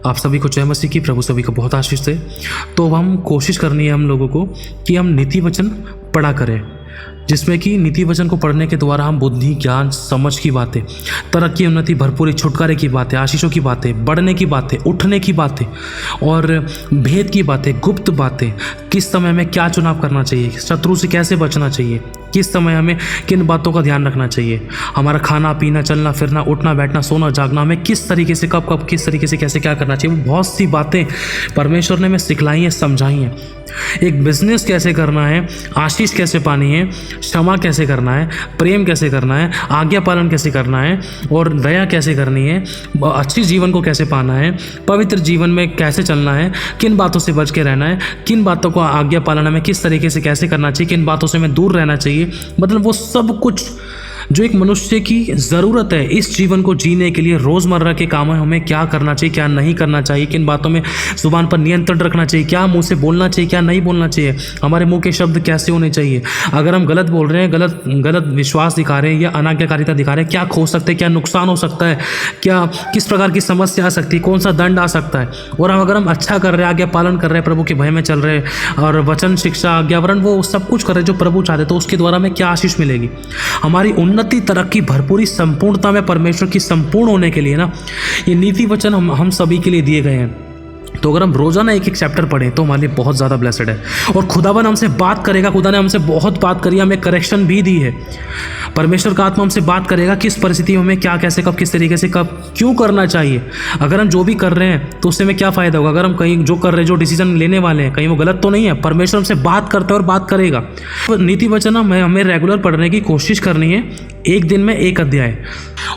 आप सभी को जय मसीह की। प्रभु सभी को बहुत आशीष दे। तो हम कोशिश करनी है हम लोगों को कि हम नीति वचन पढ़ा करें, जिसमें कि नीति वचन को पढ़ने के द्वारा हम बुद्धि, ज्ञान, समझ की बातें, तरक्की, उन्नति, भरपूरी, छुटकारे की बातें, आशीषों की बातें, बढ़ने की बातें, उठने की बातें और भेद की बातें, गुप्त बातें, किस समय में क्या चुनाव करना चाहिए, शत्रु से कैसे बचना चाहिए, किस समय हमें किन बातों का ध्यान रखना चाहिए, हमारा खाना पीना, चलना फिरना, उठना बैठना, सोना जागना, हमें किस तरीके से कब कब किस तरीके से कैसे क्या करना चाहिए, वो बहुत सी बातें परमेश्वर ने हमें सिखलाई हैं, समझाई हैं। एक बिजनेस कैसे करना है, आशीष कैसे पानी है, क्षमा कैसे करना है, प्रेम कैसे करना है, आज्ञा पालन कैसे करना है और दया कैसे करनी है, अच्छी जीवन को कैसे पाना है, पवित्र जीवन में कैसे चलना है, किन बातों से बच के रहना है, किन बातों को आज्ञा पालन में किस तरीके से कैसे करना चाहिए, किन बातों से हमें दूर रहना चाहिए, मतलब वो सब कुछ जो एक मनुष्य की ज़रूरत है इस जीवन को जीने के लिए, रोज़मर्रा के कामों में हमें क्या करना चाहिए, क्या नहीं करना चाहिए, किन बातों में ज़ुबान पर नियंत्रण रखना चाहिए, क्या मुंह से बोलना चाहिए, क्या नहीं बोलना चाहिए, हमारे मुंह के शब्द कैसे होने चाहिए, अगर हम गलत बोल रहे हैं, गलत विश्वास दिखा रहे हैं या अनाज्ञाकारिता दिखा रहे हैं, क्या खो सकते हैं, क्या नुकसान हो सकता है, क्या किस प्रकार की समस्या आ सकती है, कौन सा दंड आ सकता है। और अगर हम अच्छा कर रहे हैं, आज्ञा पालन कर रहे हैं, प्रभु के भय में चल रहे हैं और वचन, शिक्षा, आज्ञावरण वो सब कुछ कर रहे हैं जो प्रभु चाहते, तो उसके द्वारा हमें क्या आशीष मिलेगी। हमारी उन्नति, तरक्की, भरपूरी, संपूर्णता में परमेश्वर की संपूर्ण होने के लिए ना ये नीति वचन हम सभी के लिए दिए गए हैं। तो अगर हम रोजाना एक एक चैप्टर पढ़ें तो हमारे लिए बहुत ज़्यादा ब्लेसड है। और खुदावन हमसे बात करेगा, खुदा ने हमसे बहुत बात करी, हमें करेक्शन भी दी है। परमेश्वर का आत्मा हमसे बात करेगा किस परिस्थिति में हमें क्या, कैसे, कब, किस तरीके से, कब, क्यों करना चाहिए। अगर हम जो भी कर रहे हैं तो उससे हमें क्या फ़ायदा होगा। अगर हम कहीं जो कर रहे हैं, जो डिसीजन लेने वाले हैं, कहीं वो गलत तो नहीं है। परमेश्वर हमसे बात करता है और बात करेगा। तो नीति वचन हमें रेगुलर पढ़ने की कोशिश करनी है, एक दिन में एक अध्याय।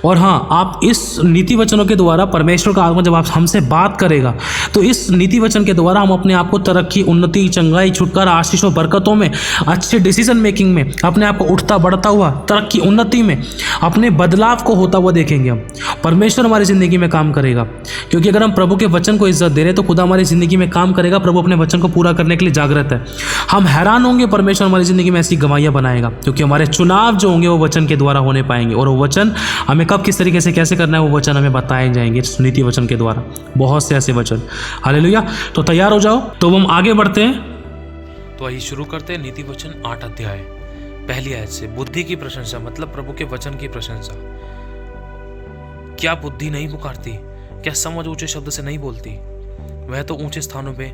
और हाँ, आप इस नीति वचनों के द्वारा परमेश्वर का आत्मा जब आप हमसे बात करेगा तो इस नीति वचन के द्वारा हम अपने आप को तरक्की, उन्नति, चंगाई, छुटकारा, आशीष और बरकतों में, अच्छे डिसीजन मेकिंग में, अपने आप को उठता बढ़ता हुआ तरक्की, उन्नति में, अपने बदलाव को होता हुआ देखेंगे हम। परमेश्वर हमारी ज़िंदगी में काम करेगा, क्योंकि अगर हम प्रभु के वचन को इज्जत दे रहे हैं तो खुदा हमारी ज़िंदगी में काम करेगा। प्रभु अपने वचन को पूरा करने के लिए जागृत है। हम हैरान होंगे, परमेश्वर हमारी ज़िंदगी में ऐसी गवाहियाँ बनाएगा, क्योंकि हमारे चुनाव जो होंगे वो वचन के द्वारा होने पाएंगे। और वो वचन हमें कब, किस तरीके से, कैसे करना है, वो वचन हमें बताए जाएंगे नीति वचन के द्वारा। बहुत से ऐसे वचन। हालेलुया। तो तैयार हो जाओ, तो हम आगे बढ़ते हैं। तो आइए शुरू करते हैं नीति वचन 8 अध्याय पहली आयत से। बुद्धि की प्रशंसा, मतलब प्रभु के वचन की प्रशंसा। क्या बुद्धि नहीं पुकारती? क्या समझ ऊंचे शब्द से नहीं बोलती? वह तो ऊंचे स्थानों पे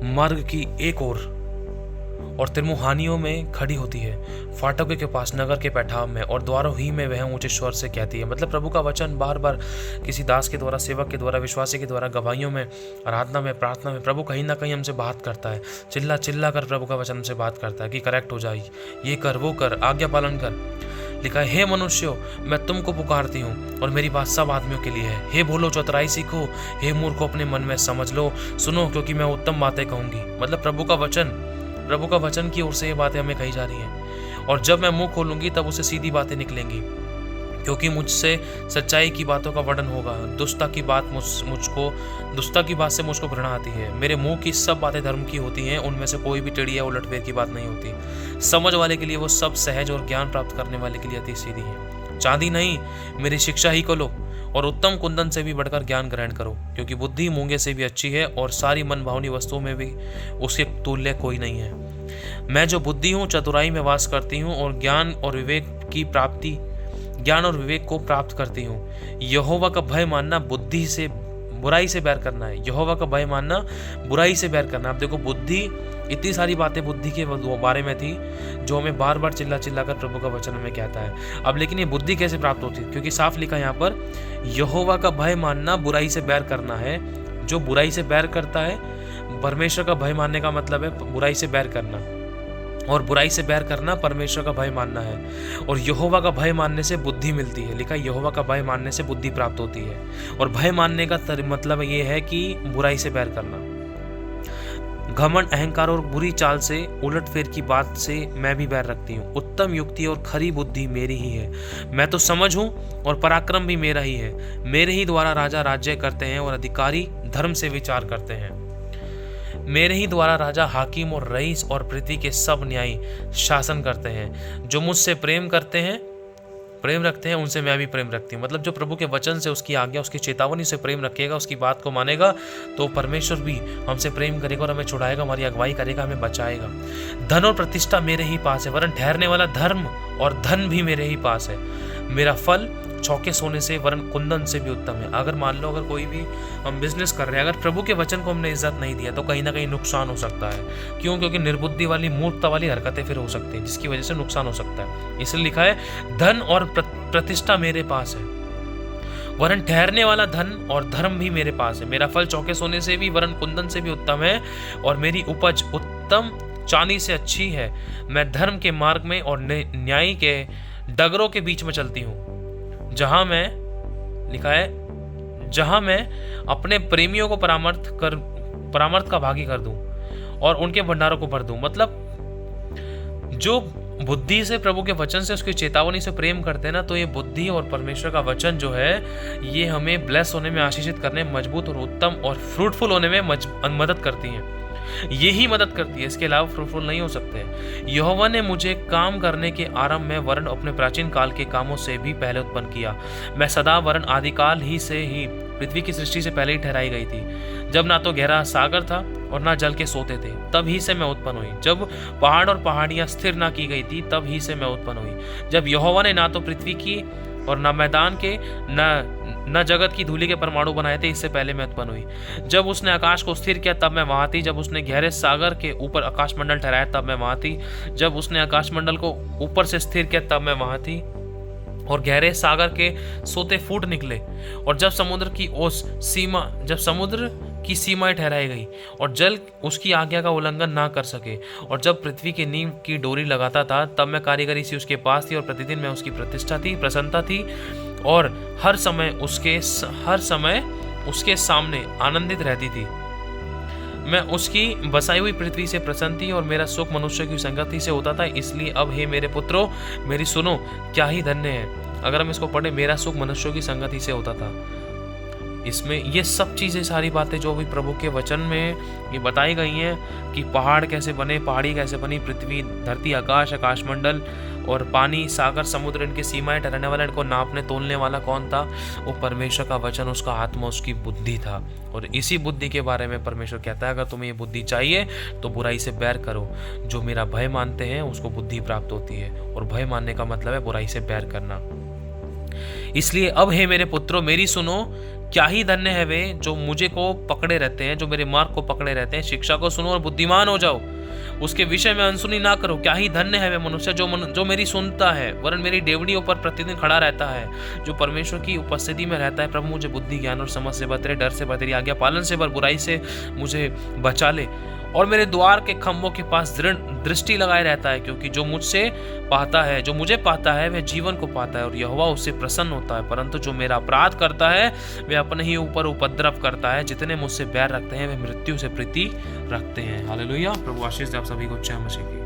मार्ग की एक और त्रिमुहानियों में खड़ी होती है, फाटकों के पास, नगर के पैठाव में और द्वारों ही में वह ऊंचे स्वर से कहती है। मतलब प्रभु का वचन बार बार किसी दास के द्वारा, सेवक के द्वारा, विश्वासी के द्वारा, गवाहियों में, आराधना में, प्रार्थना में प्रभु कहीं ना कहीं हमसे बात करता है। चिल्ला चिल्ला कर प्रभु का वचन हमसे बात करता है कि करेक्ट हो जाए, ये कर, वो कर, आज्ञा पालन कर। लिखा है, हे मनुष्यों, मैं तुमको पुकारती हूँ और मेरी बात सब आदमियों के लिए है। हे भोलो, चतुराई सीखो, हे मूर्खों, अपने मन में समझ लो, सुनो, क्योंकि मैं उत्तम बातें कहूँगी। मतलब प्रभु का वचन की ओर से ये बातें हमें कही जा रही हैं। और जब मैं मुंह खोलूंगी तब उसे सीधी बातें निकलेंगी, क्योंकि मुझसे सच्चाई की बातों का वर्णन होगा। दुष्टता की बात से मुझको घृणा आती है। मेरे मुंह की सब बातें धर्म की होती हैं, उनमें से कोई भी टेढ़ी या उलटफेर की बात नहीं होती। समझ वाले के लिए वो सब सहज और ज्ञान प्राप्त करने वाले के लिए अति सीधी है। चांदी नहीं, मेरी शिक्षा ही को लो और उत्तम कुंदन से भी बढ़कर ज्ञान ग्रहण करो, क्योंकि बुद्धि मूंगे से भी अच्छी है और सारी मनभावनी वस्तुओं में भी उसके तुल्य कोई नहीं है। मैं जो बुद्धि हूँ, चतुराई में वास करती हूँ और ज्ञान और विवेक को प्राप्त करती हूँ। यहोवा का भय मानना बुराई से बैर करना है। यहोवा का भय मानना बुराई से बैर करना। आप देखो, बुद्धि, इतनी सारी बातें बुद्धि के बारे में थी जो हमें बार बार चिल्ला चिल्ला कर प्रभु का वचन हमें कहता है। अब लेकिन ये बुद्धि कैसे प्राप्त होती है? क्योंकि साफ लिखा है यहाँ पर, यहोवा का भय मानना बुराई से बैर करना है। जो बुराई से बैर करता है, परमेश्वर का भय मानने का मतलब है बुराई से बैर करना, और बुराई से बैर करना परमेश्वर का भय मानना है। और यहोवा का भय मानने से बुद्धि मिलती है। लिखा, यहोवा का भय मानने से बुद्धि प्राप्त होती है। और भय मानने का मतलब ये है कि बुराई से बैर करना। घमंड, अहंकार और बुरी चाल से, उलटफेर की बात से मैं भी बैर रखती हूँ। उत्तम युक्ति और खरी बुद्धि मेरी ही है। मैं तो समझ हूँ और पराक्रम भी मेरा ही है। मेरे ही द्वारा राजा राज्य करते हैं और अधिकारी धर्म से विचार करते हैं। मेरे ही द्वारा राजा, हाकिम और रईस और पृथ्वी के सब न्यायी शासन करते हैं। जो मुझसे प्रेम करते हैं प्रेम रखते हैं उनसे मैं भी प्रेम रखती हूँ। मतलब जो प्रभु के वचन से, उसकी आज्ञा, उसकी चेतावनी से प्रेम रखेगा, उसकी बात को मानेगा, तो परमेश्वर भी हमसे प्रेम करेगा और हमें छुड़ाएगा, हमारी अगुवाई करेगा, हमें बचाएगा। धन और प्रतिष्ठा मेरे ही पास है, वरन ठहरने वाला धर्म और धन भी मेरे ही पास है। मेरा फल चौके सोने से वरन कुंदन से भी उत्तम है। अगर मान लो, अगर कोई भी हम बिजनेस कर रहे हैं, अगर प्रभु के वचन को हमने इज्जत नहीं दिया तो कहीं ना कहीं नुकसान हो सकता है। क्यों? क्योंकि निर्बुद्धि वाली, मूर्खता वाली हरकतें फिर हो सकती हैं, जिसकी वजह से नुकसान हो सकता है। इसलिए लिखा है धन और प्रतिष्ठा मेरे पास है, वरन ठहरने वाला धन और धर्म भी मेरे पास है। मेरा फल चौके सोने से भी वरन कुंदन से भी उत्तम है, और मेरी उपज उत्तम चांदी से अच्छी है। मैं धर्म के मार्ग में और न्याय के डगरों के बीच में चलती हूँ, जहां मैं, लिखा है, जहां मैं अपने प्रेमियों को परामर्थ का भागी कर दूं और उनके भंडारों को भर दूं। मतलब जो बुद्धि से, प्रभु के वचन से, उसकी चेतावनी से प्रेम करते हैं ना, तो ये बुद्धि और परमेश्वर का वचन जो है, ये हमें ब्लेस होने में, आशीषित करने में, मजबूत और उत्तम और फ्रूटफुल होने में मदद करती हैं। यही मदद करती है, इसके अलावा फ्रूटफुल नहीं हो सकते। यहोवा ने मुझे काम करने के आरंभ में वरन अपने प्राचीन काल के कामों से भी पहले उत्पन्न किया। मैं सदा वरन आदिकाल ही से ही पृथ्वी की सृष्टि से पहले ही ठहराई गई थी, जब ना तो गहरा सागर था और ना जल के सोते थे, तब ही से मैं उत्पन्न हुई। जब पहाड़ और पहाड़ियां स्थिर ना की गई थी, तब ही से मैं उत्पन्न हुई। जब यहोवा ने ना तो पृथ्वी की और न मैदान के, न जगत की धूलि के परमाणु बनाए थे, इससे पहले मैं उत्पन्न हुई। जब उसने आकाश को स्थिर किया, तब मैं वहां थी। जब उसने गहरे सागर के ऊपर आकाशमंडल ठहराया, तब मैं वहां थी। जब उसने आकाशमंडल को ऊपर से स्थिर किया, तब मैं वहां थी। और गहरे सागर के सोते फूट निकले, और जब समुद्र की सीमाएं ठहराई गई और जल उसकी आज्ञा का उल्लंघन ना कर सके, और जब पृथ्वी की नींव की डोरी लगाता था, तब मैं कारीगरी सी उसके पास थी, और प्रतिदिन मैं उसकी प्रतिष्ठा थी, प्रसन्नता थी, और हर समय उसके सामने आनंदित रहती थी। मैं उसकी बसाई हुई पृथ्वी से प्रसन्न थी, और मेरा सुख मनुष्य की संगति से होता था। इसलिए अब हे मेरे पुत्रों, मेरी सुनो, क्या ही धन्य है। अगर हम इसको पढ़े, मेरा सुख मनुष्यों की संगति से होता था, इसमें ये सब चीज़ें, सारी बातें जो भी प्रभु के वचन में ये बताई गई हैं कि पहाड़ कैसे बने, पहाड़ी कैसे बनी, पृथ्वी, धरती, आकाश, आकाशमंडल और पानी, सागर, समुद्र, इनके सीमाएं ठहराने वाला, इनको नापने तोलने वाला कौन था? वो परमेश्वर का वचन, उसका आत्मा, उसकी बुद्धि था। और इसी बुद्धि के बारे में परमेश्वर कहता है, अगर तुम्हें ये बुद्धि चाहिए तो बुराई से बैर करो। जो मेरा भय मानते हैं उसको बुद्धि प्राप्त होती है, और भय मानने का मतलब है बुराई से बैर करना। इसलिए अब हे मेरे पुत्रों, मेरी सुनो, क्या ही धन्य है वे जो मुझे को पकड़े रहते हैं, जो मेरे मार्ग को पकड़े रहते हैं। शिक्षा को सुनो और बुद्धिमान हो जाओ, उसके विषय में अनसुनी ना करो। क्या ही धन्य है वे मनुष्य जो मेरी सुनता है, वरन मेरी डेवड़ियों पर प्रतिदिन खड़ा रहता है, जो परमेश्वर की उपस्थिति में रहता है। प्रभु मुझे बुद्धि, ज्ञान और समझ से भर, तेरे डर से भर, तेरी आज्ञा पालन से भर, बुराई से मुझे बचा ले, और मेरे द्वार के खंभों के पास दृढ़ दृष्टि लगाए रहता है। क्योंकि जो मुझे पाता है वह जीवन को पाता है, और यहोवा उससे प्रसन्न होता है। परंतु जो मेरा अपराध करता है वह अपने ही ऊपर उपद्रव करता है। जितने मुझसे बैर रखते हैं वे मृत्यु से प्रीति रखते हैं। हालेलुया। प्रभु आशीष दे आप सभी को। जय मसीह की।